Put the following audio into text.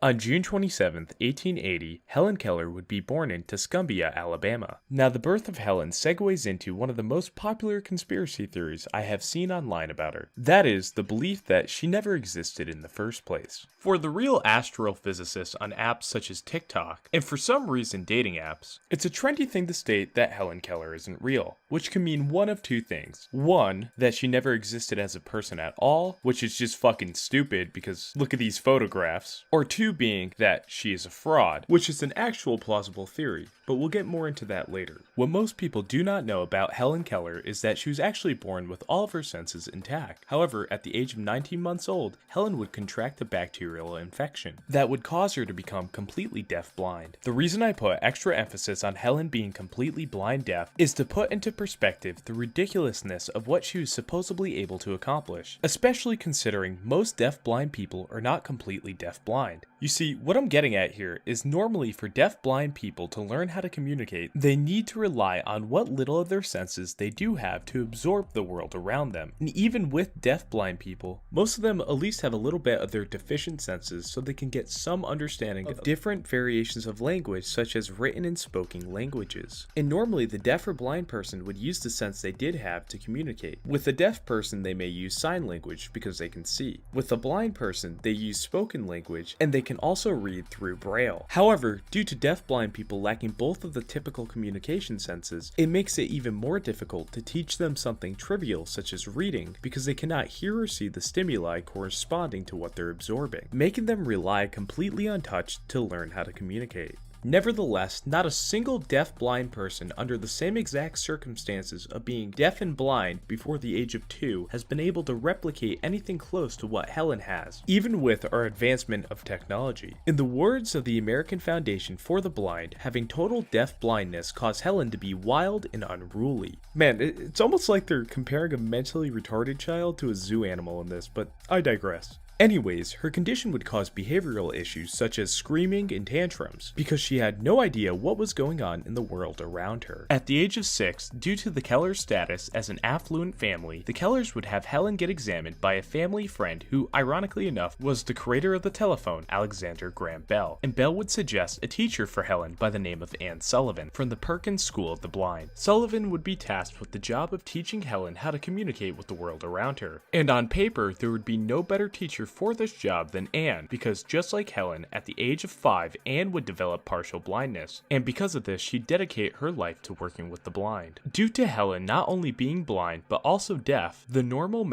On June 27, 1880, Helen Keller would be born in Tuscumbia, Alabama. Now, the birth of Helen segues into one of the most popular conspiracy theories I have seen online about her. That is, the belief that she never existed in the first place. For the real astrophysicists on apps such as TikTok, and for some reason dating apps, it's a trendy thing to state that Helen Keller isn't real, which can mean one of two things. One, that she never existed as a person at all, which is just fucking stupid because look at these photographs. Or two, being that she is a fraud, which is an actual plausible theory, but we'll get more into that later. What most people do not know about Helen Keller is that she was actually born with all of her senses intact. However, at the age of 19 months old, Helen would contract a bacterial infection that would cause her to become completely deaf-blind. The reason I put extra emphasis on Helen being completely blind-deaf is to put into perspective the ridiculousness of what she was supposedly able to accomplish, especially considering most deaf-blind people are not completely deaf-blind. You see, what I'm getting at here is normally for deaf-blind people to learn how to communicate, they need to rely on what little of their senses they do have to absorb the world around them. And even with deaf-blind people, most of them at least have a little bit of their deficient senses so they can get some understanding of different variations of language such as written and spoken languages. And normally the deaf or blind person would use the sense they did have to communicate. With a deaf person they may use sign language because they can see. With a blind person they use spoken language and they can also read through Braille. However, due to deaf-blind people lacking both of the typical communication senses, it makes it even more difficult to teach them something trivial such as reading because they cannot hear or see the stimuli corresponding to what they're absorbing, making them rely completely untouched to learn how to communicate. Nevertheless, not a single deaf-blind person under the same exact circumstances of being deaf and blind before the age of 2 has been able to replicate anything close to what Helen has, even with our advancement of technology. In the words of the American Foundation for the Blind, having total deaf-blindness caused Helen to be wild and unruly. Man, it's almost like they're comparing a mentally retarded child to a zoo animal in this, but I digress. Anyways, her condition would cause behavioral issues such as screaming and tantrums because she had no idea what was going on in the world around her. At the age of 6, due to the Keller status as an affluent family, the Kellers would have Helen get examined by a family friend who, ironically enough, was the creator of the telephone, Alexander Graham Bell, and Bell would suggest a teacher for Helen by the name of Anne Sullivan from the Perkins School of the Blind. Sullivan would be tasked with the job of teaching Helen how to communicate with the world around her, and on paper there would be no better teacher for this job than Anne, because just like Helen, at the age of 5, Anne would develop partial blindness, and because of this, she'd dedicate her life to working with the blind. Due to Helen not only being blind, but also deaf, the normal